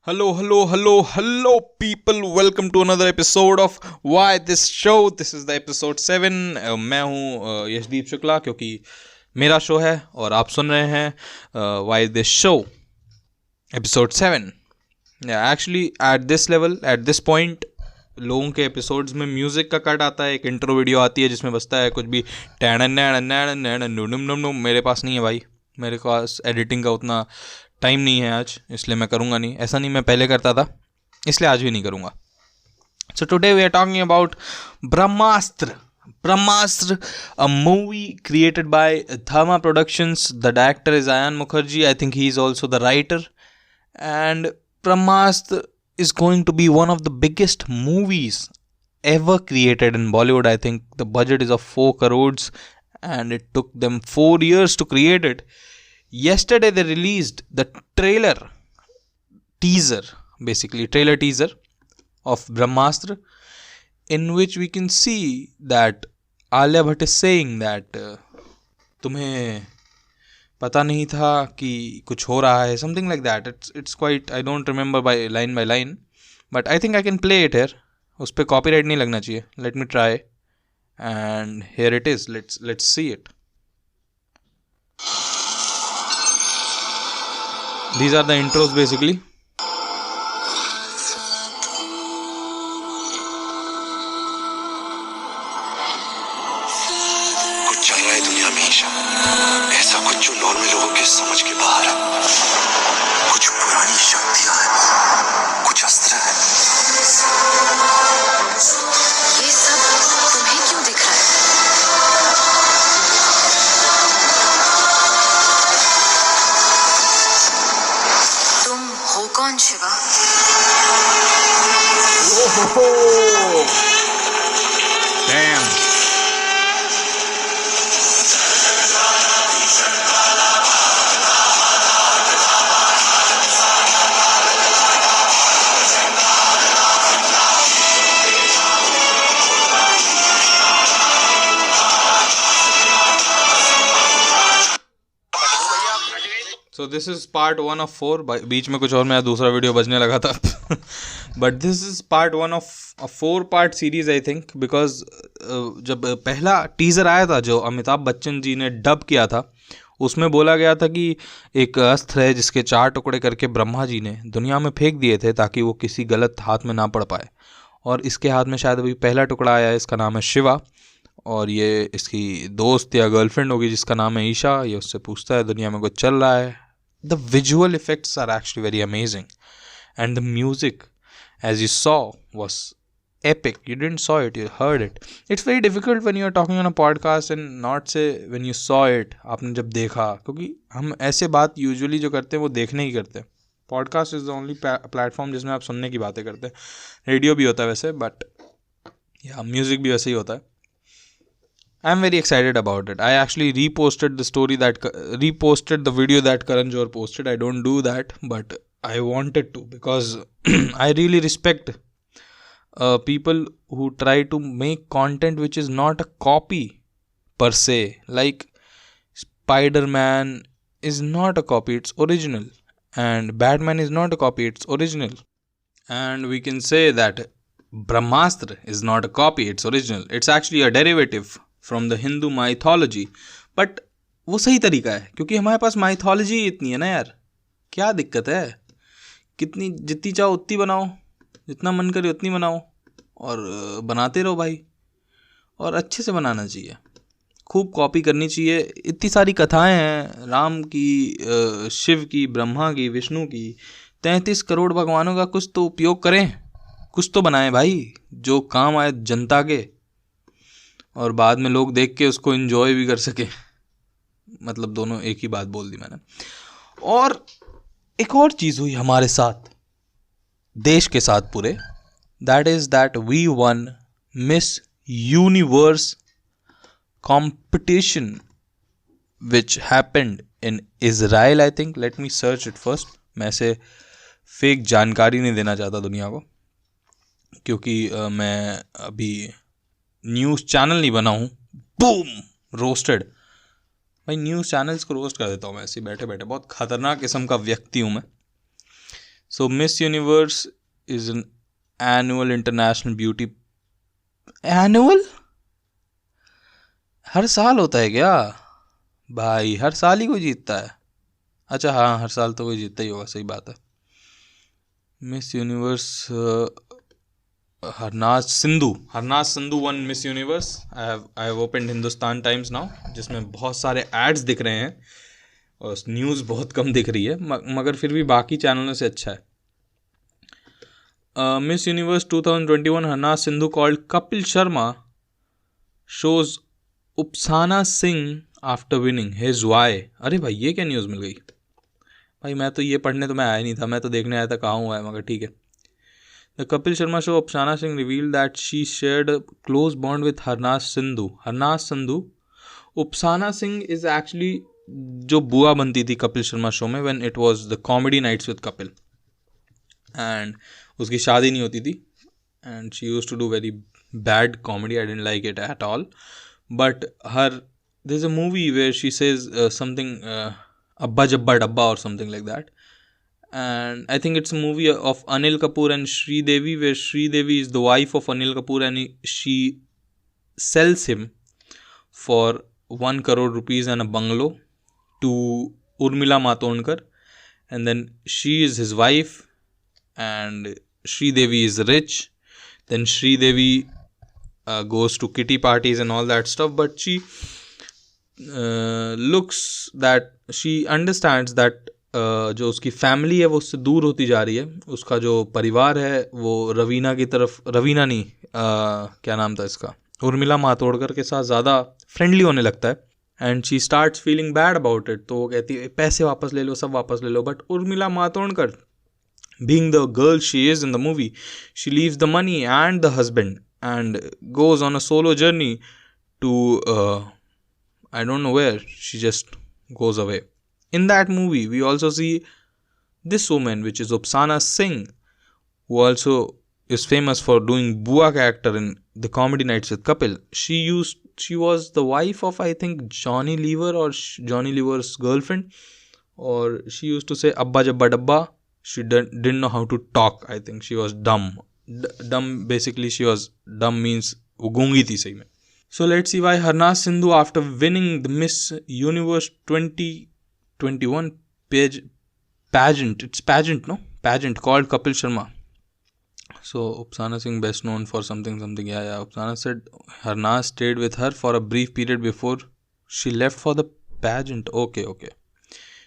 Hello, hello, hello, hello, people. Welcome to another episode of Why This Show. This is the episode 7. मैं हूँ यशदीप शुक्ला, क्योंकि मेरा show है और आप सुन रहे हैं Why This Show episode 7. Actually, at this level, at this point, लोगों के एपिसोड्स में म्यूज़िक का कट आता है, एक इंट्रो वीडियो आती है जिसमें बजता है कुछ भी मेरे पास नहीं है भाई. मेरे पास एडिटिंग का उतना टाइम नहीं है आज, इसलिए मैं करूँगा नहीं. ऐसा नहीं मैं पहले करता था, इसलिए आज भी नहीं करूँगा. So today we are talking about Brahmastra. Brahmastra, a movie created by Dharma Productions. The director is Ayan Mukherjee. I think he is also the writer. And Brahmastra is going to be one of the biggest movies ever created in Bollywood. I think the budget is of 4 crores and it took them 4 years to create it. Yesterday they released the trailer teaser of Brahmastra, in which we can see that Alia Bhatt is saying that तुम्हें पता नहीं था कि कुछ हो रहा है, something like that. It's quite, I don't remember by line, but I think I can play it here. उस पर copyright नहीं लगना चाहिए. Let me try, and here it is. Let's see it. These are the intros basically. कुछ चल रहा है दुनिया में ईशा, ऐसा कुछ जो नॉर्मल लोगों के समझ के बाहर है. कुछ पुरानी शक्तियां हैं, कुछ अस्त्र है. ये सब तुम्हें क्यों दिख रहा है? तुम हो कौन Shiva? Damn. So this is part 1 of 4. बीच में कुछ और मेरा दूसरा वीडियो बजने लगा था. But this is part 1 of a 4-part series I think, because जब पहला टीज़र आया था जो अमिताभ बच्चन जी ने डब किया था, उसमें बोला गया था कि एक अस्त्र है जिसके 4 टुकड़े करके ब्रह्मा जी ने दुनिया में फेंक दिए थे ताकि वो किसी गलत हाथ में ना पड़ पाए. और इसके हाथ में शायद अभी पहला टुकड़ा आया है, इसका नाम है शिवा, और ये इसकी दोस्त या गर्लफ्रेंड होगी जिसका नाम है ईशा. ये उससे पूछता है दुनिया में कुछ चल रहा है. The visual effects are actually very amazing, and the music, as you saw, was epic. You didn't saw it, you heard it. It's very difficult when you are talking on a podcast and not say when you saw it, आपने जब देखा, क्योंकि हम ऐसे बात usually जो करते हैं वो देखने ही करते हैं. Podcast is the only platform जिसमें आप सुनने की बातें करते हैं. रेडियो भी होता है वैसे, बट या म्यूज़िक भी वैसे ही होता है. I'm very excited about it. I actually reposted the video that Karan Johar posted. I don't do that, but I wanted to, because I really respect people who try to make content which is not a copy per se. Like Spider-Man is not a copy, it's original. And Batman is not a copy, it's original. And we can say that Brahmastra is not a copy, it's original. It's actually a derivative from the Hindu mythology. But वो सही तरीका है, क्योंकि हमारे पास mythology इतनी है ना यार. क्या दिक्कत है? कितनी जितनी चाहो उतनी बनाओ, जितना मन करे उतनी बनाओ, और बनाते रहो भाई. और अच्छे से बनाना चाहिए, खूब कॉपी करनी चाहिए. इतनी सारी कथाएं हैं, राम की, शिव की, ब्रह्मा की, विष्णु की, 33 करोड़ भगवानों का. कुछ तो उपयोग करें, कुछ तो बनाएं भाई जो काम आए जनता के, और बाद में लोग देख के उसको एंजॉय भी कर सके. मतलब दोनों एक ही बात बोल दी मैंने. और एक और चीज़ हुई हमारे साथ, देश के साथ पूरे. That is that we won Miss Universe competition which happened in Israel. I think, let me search it first. मैं ऐसे फेक जानकारी नहीं देना चाहता दुनिया को, क्योंकि मैं अभी न्यूज़ चैनल नहीं बना हूँ. बूम, रोस्टेड भाई. न्यूज़ चैनल्स को रोस्ट कर देता हूँ मैं ऐसे बैठे बैठे. बहुत ख़तरनाक किस्म का व्यक्ति हूँ मैं. So Miss Universe is an annual international beauty annual हर साल होता है क्या भाई? हर साल ही कोई जीतता है? अच्छा हाँ, हर साल तो कोई जीतता ही होगा, सही बात है. Miss universe Harnaaz Sindhu one Miss universe. I have opened Hindustan times now, जिसमें बहुत सारे एड्स दिख रहे हैं और न्यूज़ बहुत कम दिख रही है, मगर फिर भी बाकी चैनलों से अच्छा है. Miss Universe 2021 Harnaaz Sandhu called Kapil Sharma shows Upasana Singh after winning his वाई. अरे भाई ये क्या न्यूज़ मिल गई भाई? मैं तो ये पढ़ने तो मैं आया नहीं था, मैं तो देखने आया था कहाँ हुआ है, मगर ठीक है. The Kapil Sharma show Upasana Singh revealed that she shared a close bond with Harnaaz Sandhu. Upasana Singh is actually जो बुआ बनती थी कपिल शर्मा शो में when it was the comedy nights with Kapil, and उसकी शादी नहीं होती थी, and she used to do very bad comedy. I didn't like it at all, but there's a movie where she says something Abba Jabba Dabba or something like that, and I think it's a movie of Anil Kapoor and Sridevi, where Sridevi is the wife of Anil Kapoor and she sells him for 1 crore rupees and a bungalow to Urmila Matondkar, and then she is his wife and Sridevi is rich. Then Sridevi goes to kitty parties and all that stuff, but she looks that she understands that जो उसकी family है वो उससे दूर होती जा रही है. उसका जो परिवार है वो रवीना की तरफ, रवीना नहीं क्या नाम था इसका, उर्मिला मातोड़कर के साथ ज़्यादा फ्रेंडली होने लगता है. And she starts feeling bad about it. तो वो कहती है पैसे वापस ले लो, सब वापस ले लो. But Urmila Matondkar, being the girl she is in the movie, she leaves the money and the husband and goes on a solo journey to I don't know where. She just goes away. In that movie, we also see this woman, which is Upsana Singh, who also is famous for doing Bua character in the Comedy Nights with Kapil. She was the wife of, I think, Johnny Lever or Johnny Lever's girlfriend, or she used to say Abba Jabba Dabba. She didn't know how to talk. I think she was dumb. Dumb, basically, she was dumb means वो गूंगी थी सही में. So let's see why Harnaaz Sindhu, after winning the Miss Universe 2021 pageant called Kapil Sharma. So Upsana Singh best known for something. Yeah. Upsana said Harnaaz stayed with her for a brief period before she left for the pageant. Okay.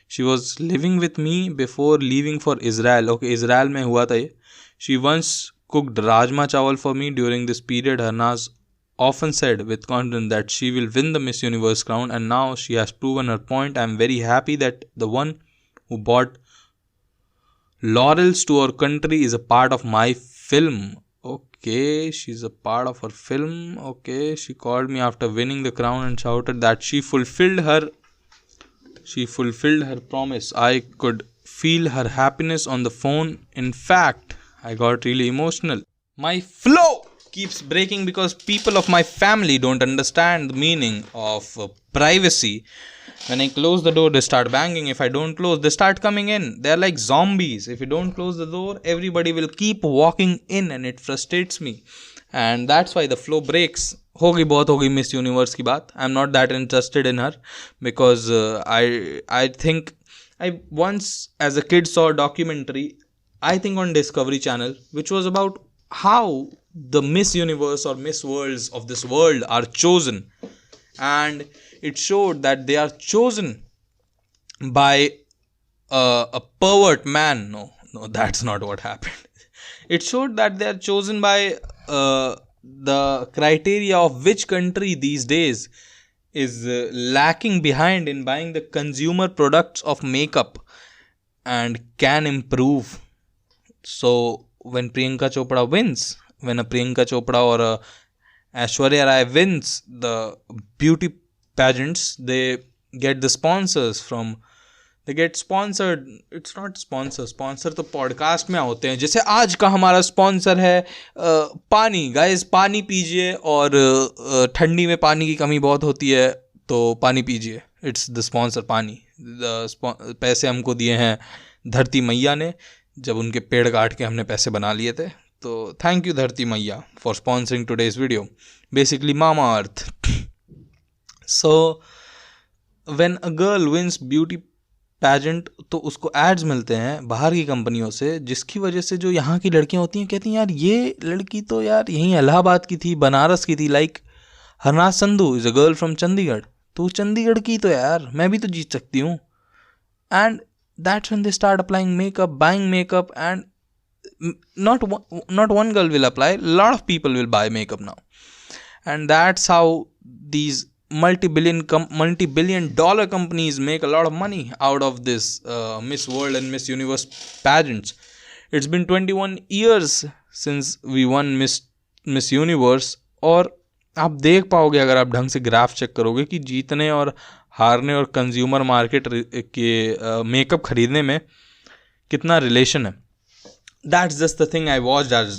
She was living with me before leaving for Israel. Okay, Israel में हुआ था ये. She once cooked rajma chawal for me during this period. Harnaaz often said with confidence that she will win the Miss Universe crown, and now she has proven her point. I am very happy that the one who brought laurels to our country is a part of my film. Okay, she's a part of her film. Okay, she called me after winning the crown and shouted that she fulfilled her promise. I could feel her happiness on the phone. In fact, I got really emotional. My flow keeps breaking because people of my family don't understand the meaning of privacy. When I close the door, they start banging. If I don't close, they start coming in. They're like zombies. If you don't close the door, everybody will keep walking in, and it frustrates me. And that's why the flow breaks. बहुत होगी miss Universe की बात. I am not that interested in her because I think I once as a kid saw documentary, I think on Discovery channel, which was about how the Miss Universe or Miss Worlds of this world are chosen, and it showed that they are chosen by a pervert man. No, that's not what happened. It showed that they are chosen by the criteria of which country these days is lacking behind in buying the consumer products of makeup and can improve. So when Priyanka Chopra wins, when a Priyanka Chopra or a Aishwarya Rai wins the beauty pageants, they get the sponsors from, they get sponsored. It's not sponsor तो podcast में होते हैं. जैसे आज का हमारा sponsor है पानी. गाइस पानी पीजिए, और ठंडी में पानी की कमी बहुत होती है तो पानी पीजिए. इट्स द स्पॉन्सर पानी. पैसे हमको दिए हैं धरती मैया ने, जब उनके पेड़ काट के हमने पैसे बना लिए थे. तो थैंक यू धरती मैया for sponsoring today's video, basically mama earth. So when a girl wins beauty pageant तो उसको एड्स मिलते हैं बाहर की कंपनियों से, जिसकी वजह से जो यहाँ की लड़कियाँ होती हैं कहती हैं यार ये लड़की तो यार यहीं इलाहाबाद की थी, बनारस की थी. Like Harnath Sandhu is a girl from Chandigarh, तो चंडीगढ़ की तो यार मैं भी तो जीत सकती हूँ. And that's when they start applying makeup, buying makeup, and not one girl will apply, lot of people will buy makeup now. And that's how these multi-billion dollar companies make a lot of money out of this Miss World and Miss Universe pageants. It's been 21 years since we won Miss Universe. और आप देख पाओगे अगर आप ढंग से graph check करोगे कि जीतने और हारने और कंज्यूमर मार्केट के मेकअप खरीदने में कितना रिलेशन है. That's just the thing I watched as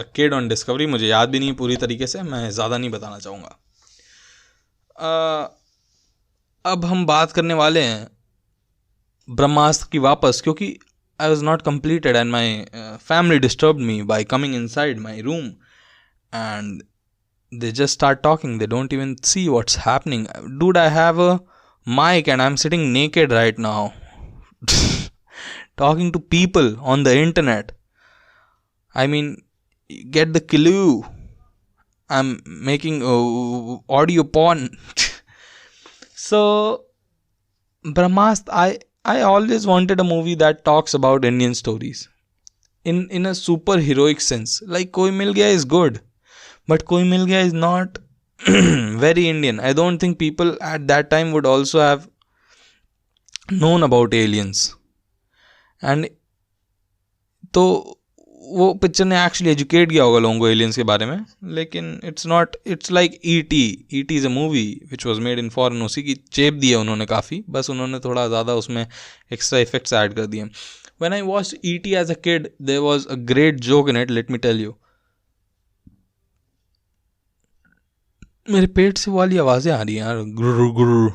a kid on Discovery. मुझे याद भी नहीं पूरी तरीके से, मैं ज़्यादा नहीं बताना चाहूँगा. अब हम बात करने वाले हैं ब्रह्मास्त्र की वापस, क्योंकि I was not completed and my family disturbed me by coming inside my room and they just start talking. They don't even see what's happening. Dude, I have a mic and I'm sitting naked right now talking to people on the internet. I mean, get the clue. I'm making audio porn. So, Brahmastra, I always wanted a movie that talks about Indian stories in a super heroic sense. Like Koi Mil Gaya is good, but Koi Mil Gaya is not very Indian. I don't think people at that time would also have known about aliens. And तो वो picture ने actually educate किया होगा लोगों को aliens के बारे में, लेकिन it's like ET is a movie which was made in foreign. उसी की चेप दी है उन्होंने काफ़ी, बस उन्होंने थोड़ा ज़्यादा उसमें एक्स्ट्रा इफेक्ट्स ऐड कर दिए. When I watched ET as a kid there was a great joke in it. Let me tell you. मेरे पेट से वाली आवाज़ें आ रही हैं यार, गुरु गुरु.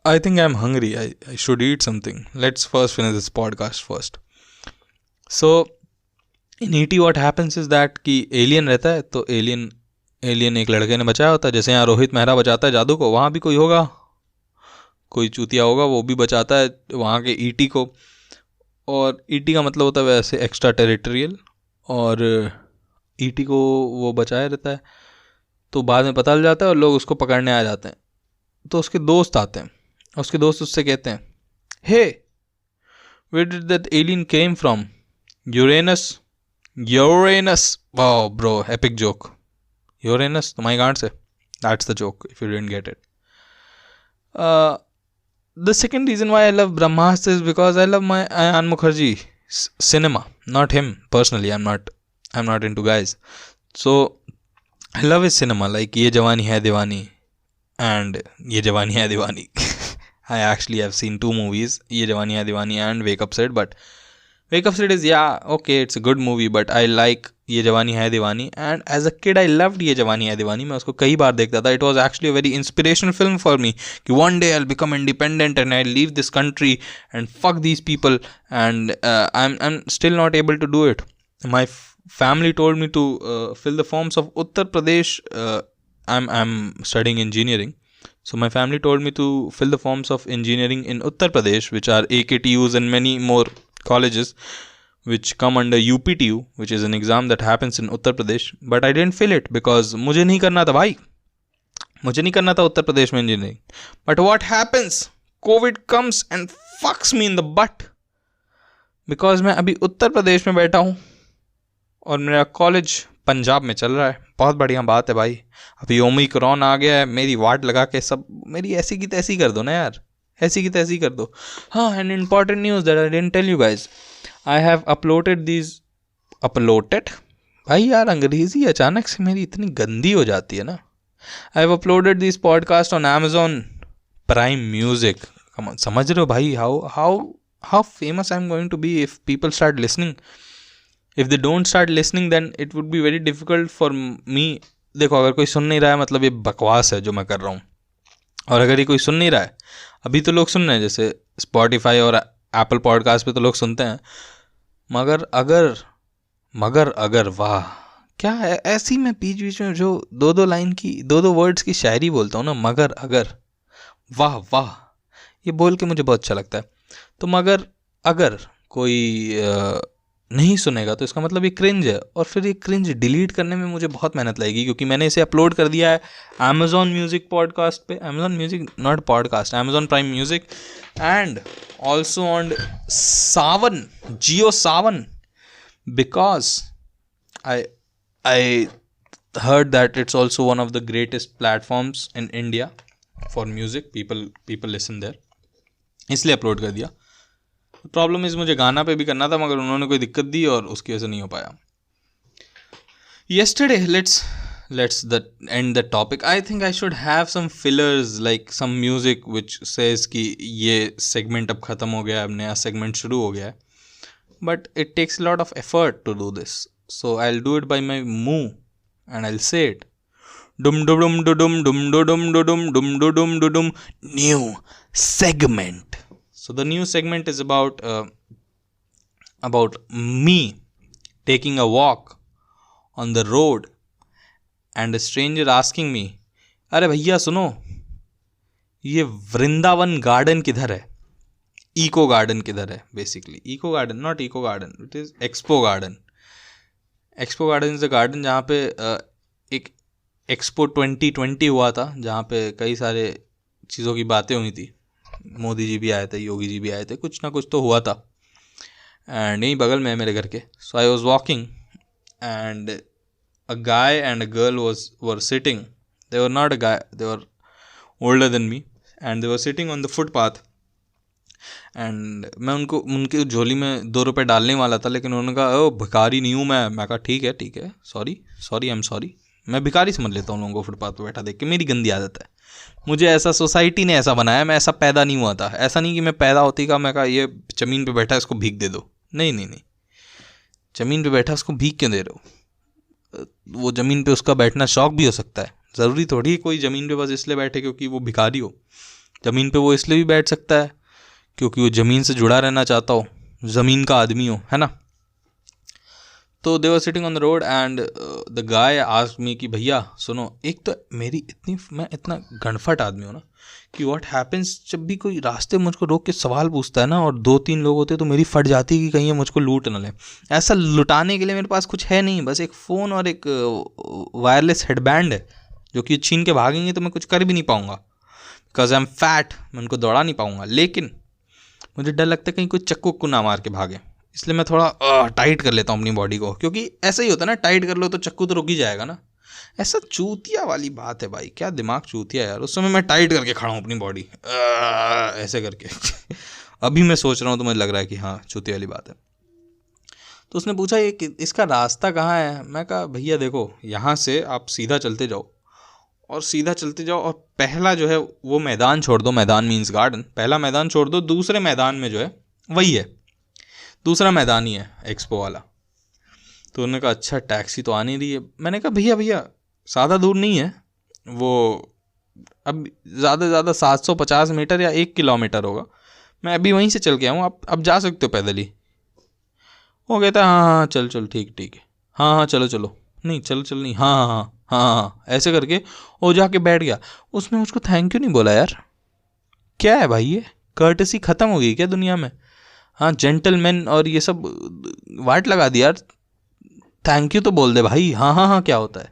I think I'm hungry. I should eat something. Let's first finish this podcast first. So, in E.T. what happens is that कि alien रहता है, तो alien एक लड़के ने बचाया होता है. जैसे यहाँ रोहित मेहरा बचाता है जादू को, वहाँ भी कोई होगा, कोई चूतिया होगा, वो भी बचाता है वहाँ के E.T. को. और E.T. का मतलब होता है वैसे एक्स्ट्रा टेरिटोरियल, और E.T. को वो बचाया रहता है. तो बाद में पता चल जाता है और लोग उसको पकड़ने आ जाते हैं. तो उसके दोस्त आते हैं, उसके दोस्त उससे कहते हैं, hey where did that alien came from? Uranus. Wow bro, epic joke. Uranus तुम्हारी गांड से. That's the joke if you didn't get it. The second reason why I love Brahmastra is because I love my Ayan Mukherjee cinema, not him personally. I'm not into guys, so I love his cinema, like ये जवानी है दीवानी and ये जवानी है दीवानी. I actually have seen 2 movies, ये जवानी है दीवानी and Wake Up Sid, but Wake Up Sid is, yeah, okay, it's a good movie, but I like ये जवानी है दीवानी. And as a kid I loved ये जवानी है दीवानी. मैं उसको कई बार देखता था. It was actually a very inspirational film for me कि one day I'll become independent and I'll leave this country and fuck these people, and I'm still not able to do it. My family told me to fill the forms of Uttar Pradesh. I'm studying engineering, so my family told me to fill the forms of engineering in Uttar Pradesh, which are AKTUs and many more colleges which come under UPTU, which is an exam that happens in Uttar Pradesh. But I didn't fill it because मुझे नहीं करना था भाई, मुझे नहीं करना था उत्तर प्रदेश में engineering. But what happens? COVID comes and fucks me in the butt because मैं अभी उत्तर प्रदेश में बैठा हूँ और मेरा कॉलेज पंजाब में चल रहा है. बहुत बढ़िया बात है भाई. अभी ओमिक्रॉन आ गया है, मेरी वाट लगा के सब मेरी ऐसी की तैसी कर दो ना यार, ऐसी की तैसी कर दो. हाँ, and important news that I didn't tell you guys, I have uploaded भाई यार, अंग्रेज़ी अचानक से मेरी इतनी गंदी हो जाती है ना. आई have uploaded this podcast on Amazon Prime Music. समझ रहे हो भाई how famous I'm going to be if people start listening. If they don't start listening, then it would be very difficult for me. देखो, अगर कोई सुन नहीं रहा है मतलब ये बकवास है जो मैं कर रहा हूँ. और अगर ये कोई सुन नहीं रहा है, अभी तो लोग सुन रहे हैं, जैसे Spotify और Apple Podcast पे तो लोग सुनते हैं, मगर अगर वाह, क्या है ऐसी मैं बीच बीच में जो दो लाइन की दो वर्ड्स की शायरी बोलता हूँ ना, मगर अगर वाह वाह, ये बोल के मुझे बहुत अच्छा लगता है। तो मगर अगर कोई नहीं सुनेगा तो इसका मतलब ये क्रिंज है, और फिर ये क्रिंज डिलीट करने में मुझे बहुत मेहनत लगेगी, क्योंकि मैंने इसे अपलोड कर दिया है Amazon म्यूज़िक पॉडकास्ट पे, Amazon music not podcast, Amazon prime music, and also on Sawan, Jio Sawan, because I heard that it's also one of the greatest platforms in India for music. People listen there. इसलिए upload कर दिया। Problem is मुझे गाना पे भी करना था, मगर उन्होंने कोई दिक्कत दी और उसकी वजह से नहीं हो पाया। Yesterday, let's end the topic. I think I should have some fillers, like some music which says कि ये segment अब ख़त्म हो गया, अब नया segment शुरू हो गया है। But it takes a lot of effort to do this. So I'll do it by my moo, and I'll say it. Dum dum dum dum dum dum dum dum dum dum. New segment. So the new segment is about me taking a walk on the road and a stranger asking me, अरे भैया सुनो, ये Vrindavan garden किधर है? Eco Garden किधर है? Basically Eco Garden, not Eco Garden, it is Expo Garden. Expo Garden is the garden जहाँ पे एक एक्सपो 2020 हुआ था, जहाँ पे कई सारे चीज़ों की बातें हुई थी। मोदी जी भी आए थे, योगी जी भी आए थे, कुछ ना कुछ तो हुआ था। एंड यहीं बगल में है मेरे घर के। So I was walking and a guy and a girl were sitting. They were not a guy, they were older than me, and they were sitting on the footpath. And मैं उनकी झोली में 2 रुपये डालने वाला था, लेकिन उन्होंने कहा ओ भिखारी नहीं हूँ मैं कहा ठीक है, सॉरी आई एम सॉरी। मैं भिखारी समझ लेता हूँ लोगों को फुटपाथ पर बैठा देख के, मेरी गंदी आदत है। मुझे ऐसा सोसाइटी ने ऐसा बनाया, मैं ऐसा पैदा नहीं हुआ था। ऐसा नहीं कि मैं पैदा होती का मैं कहा ये ज़मीन पे बैठा है इसको भीख दे दो, नहीं, ज़मीन पे बैठा उसको भीख क्यों दे रहे हो? वो ज़मीन पे उसका बैठना शौक भी हो सकता है, ज़रूरी थोड़ी कोई ज़मीन पे बस इसलिए बैठे क्योंकि वो भिखारी हो। ज़मीन पे वो इसलिए भी बैठ सकता है क्योंकि वो ज़मीन से जुड़ा रहना चाहता हो, ज़मीन का आदमी हो, है ना। तो they were sitting on the road and the guy asked me कि भैया सुनो, एक तो मैं इतना गणफट आदमी हूँ ना कि व्हाट हैपेंस, जब भी कोई रास्ते मुझको रोक के सवाल पूछता है ना और 2-3 लोग होते तो मेरी फट जाती है कि कहीं ये मुझको लूट न ले। ऐसा लुटाने के लिए मेरे पास कुछ है नहीं, बस एक फ़ोन और एक वायरलेस हेडबैंड है, जो कि छीन के भागेंगे तो मैं कुछ कर भी नहीं पाऊँगा, बिकॉज आई एम फैट, मैं उनको दौड़ा नहीं पाऊँगा। लेकिन मुझे डर लगता है कहीं कोई चक्कू ना मार के भागे, इसलिए मैं थोड़ा टाइट कर लेता हूँ अपनी बॉडी को, क्योंकि ऐसा ही होता है ना, टाइट कर लो तो चक्कू तो रुक ही जाएगा ना। ऐसा चूतिया वाली बात है भाई, क्या दिमाग चूतिया यार। उस समय मैं टाइट करके खड़ा हूँ अपनी बॉडी ऐसे करके अभी मैं सोच रहा हूँ तो मुझे लग रहा है कि हाँ चूतिया वाली बात है। तो उसने पूछा ये इसका रास्ता कहाँ है? मैं कहा भैया देखो, यहाँ से आप सीधा चलते जाओ और सीधा चलते जाओ, और पहला जो है वो मैदान छोड़ दो, मैदान मीन्स गार्डन, पहला मैदान छोड़ दो, दूसरे मैदान में जो है वही है, दूसरा मैदान ही है एक्सपो वाला। तो उन्होंने कहा अच्छा टैक्सी तो आ नहीं रही है। मैंने कहा भैया ज़्यादा दूर नहीं है वो, अब ज़्यादा से ज़्यादा 750 मीटर या 1 किलोमीटर होगा, मैं अभी वहीं से चल के आऊँ, आप जा सकते हो पैदल ही। वो कहता हाँ चल ठीक है, हाँ चलो नहीं चल नहीं, हाँ ऐसे करके वो जाके बैठ गया। उसने मुझको थैंक यू नहीं बोला यार, क्या है भाई ये कर्टसी ख़त्म हो गई क्या दुनिया में? हाँ जेंटलमैन और ये सब वाट लगा दिया यार, थैंक यू तो बोल दे भाई। हाँ क्या होता है,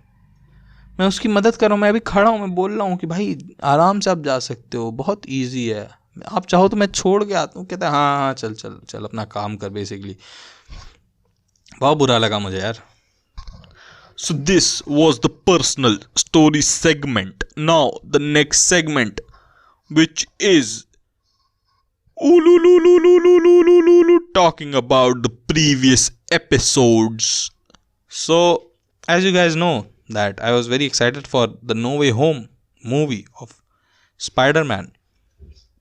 मैं उसकी मदद कर रहा हूँ, मैं अभी खड़ा हूँ, मैं बोल रहा हूँ कि भाई आराम से आप जा सकते हो, बहुत ईजी है, आप चाहो तो मैं छोड़ के आता हूँ। कहता है हाँ चल अपना काम कर। बेसिकली बहुत बुरा लगा मुझे यार। So this was the personal story segment. Now the next segment, which is talking about the previous episodes. So as you guys know that I was very excited for the No Way Home movie of Spider-Man.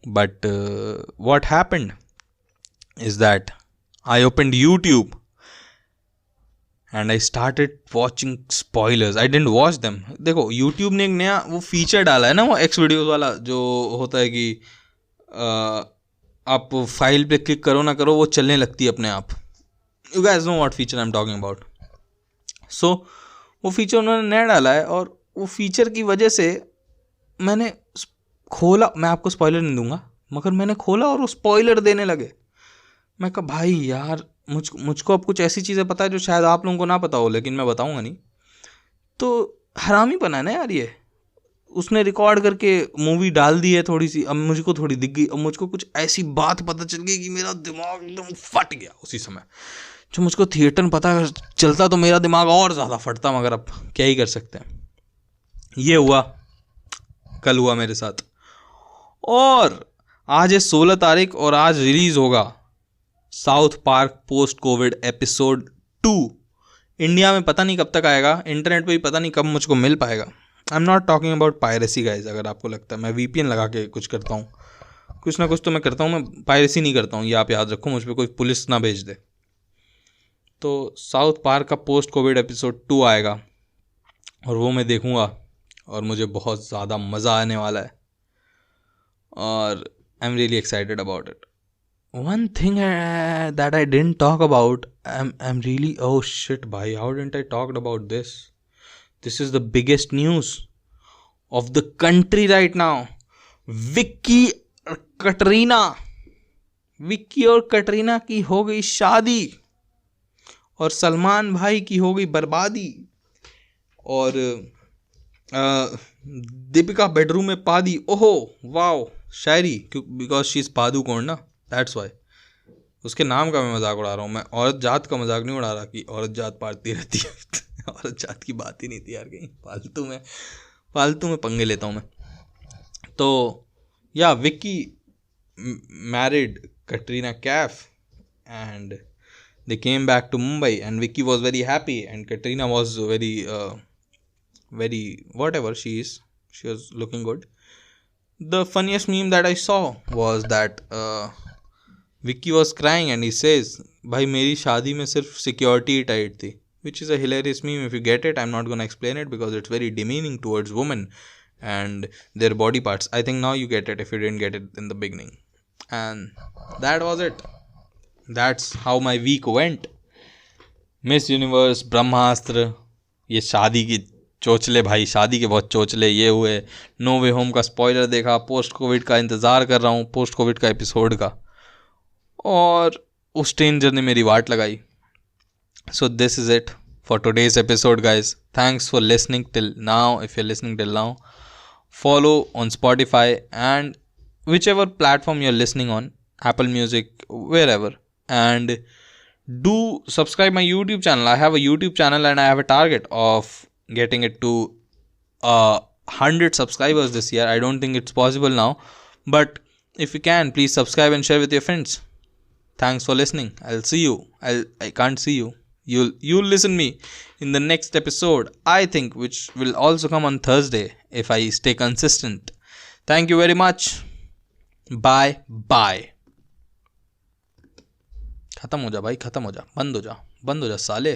But what happened is that I opened YouTube and I started watching spoilers. I didn't watch them. देखो YouTube ने एक नया वो feature डाला है ना, वो X videos वाला, जो होता है कि आप फाइल पे क्लिक करो ना करो वो चलने लगती है अपने आप। You guys know what feature I am talking about. So वो फीचर उन्होंने नया डाला है, और वो फीचर की वजह से मैंने खोला, मैं आपको स्पॉइलर नहीं दूंगा, मगर मैंने खोला और वो स्पॉइलर देने लगे. मैं कहा भाई यार, मुझको अब कुछ ऐसी चीज़ें पता है जो शायद आप लोगों को ना पता हो, लेकिन मैं बताऊंगा नहीं. तो हरामी बना ना यार ये. उसने रिकॉर्ड करके मूवी डाल दी है थोड़ी सी, अब मुझको थोड़ी दिख गई, अब मुझको कुछ ऐसी बात पता चल गई कि मेरा दिमाग एकदम फट गया उसी समय. जो मुझको थिएटर में पता चलता तो मेरा दिमाग और ज़्यादा फटता, मगर अब क्या ही कर सकते हैं. ये हुआ, कल हुआ मेरे साथ. और आज है 16 तारीख और आज रिलीज होगा south park post Covid episode 2. India में पता नहीं कब तक आएगा, इंटरनेट पे भी पता नहीं कब मुझको मिल पाएगा. आई am not talking about piracy guys. अगर आपको लगता है मैं VPN लगा के कुछ करता हूँ, कुछ ना कुछ तो मैं करता हूँ, मैं पायरेसी नहीं करता हूँ, ये आप याद रखो, मुझ पर कोई पुलिस ना भेज दे. तो साउथ पार्क का पोस्ट कोविड एपिसोड 2 आएगा और वो मैं देखूँगा और मुझे बहुत ज़्यादा मज़ा आने वाला है, और I am really excited about it. One thing that I didn't talk about, I'm really, oh shit bhai, how didn't I talk about this? This is the biggest news of the country right now. Vicky और कटरीना की हो गई शादी, और सलमान भाई की हो गई बर्बादी, और दीपिका बेडरूम में पादी. ओहो wow, Shayari, because she is Padukone ना, दैट्स वाई. उसके नाम का मैं मजाक उड़ा रहा हूँ. मैं औरत जात का मजाक नहीं उड़ा रहा कि औरत जात पाड़ती रहती है. औरत जात की बात ही नहीं थी यार, कहीं फालतू में पंगे लेता हूँ मैं. तो yeah Vicky married Katrina Kaif and they came back to Mumbai and Vicky was very happy and Katrina was very whatever she was looking good. The funniest meme that I saw was that Vicky was crying and he says भाई मेरी शादी में सिर्फ security ही tight थी, which is a hilarious meme if you get it. I'm not gonna explain it because it's very demeaning towards women and their body parts. I think now you get it if you didn't get it in the beginning. And that was it. That's how my week went. Miss Universe, ब्रह्मास्त्र, ये शादी की चोचले भाई, शादी के बहुत चोचले ये हुए. No वे home का स्पॉइलर देखा, पोस्ट कोविड का इंतज़ार कर रहा हूँ, पोस्ट कोविड का एपिसोड का, और उस स्ट्रेंजर ने मेरी वाट लगाई. So this is it for today's episode guys. Thanks for listening till now. If you are listening till now, follow on Spotify and whichever platform you're listening on, Apple Music, wherever, and do subscribe my YouTube channel. I have a YouTube channel and I have a target of getting it to 100 subscribers this year. I don't think it's possible now, but if you can, please subscribe and share with your friends. Thanks for listening. I'll see you. I can't see you. You'll listen me in the next episode, I think, which will also come on Thursday if I stay consistent. Thank you very much. Bye. खत्म हो जा भाई, खत्म हो जा, बंद हो जा साले.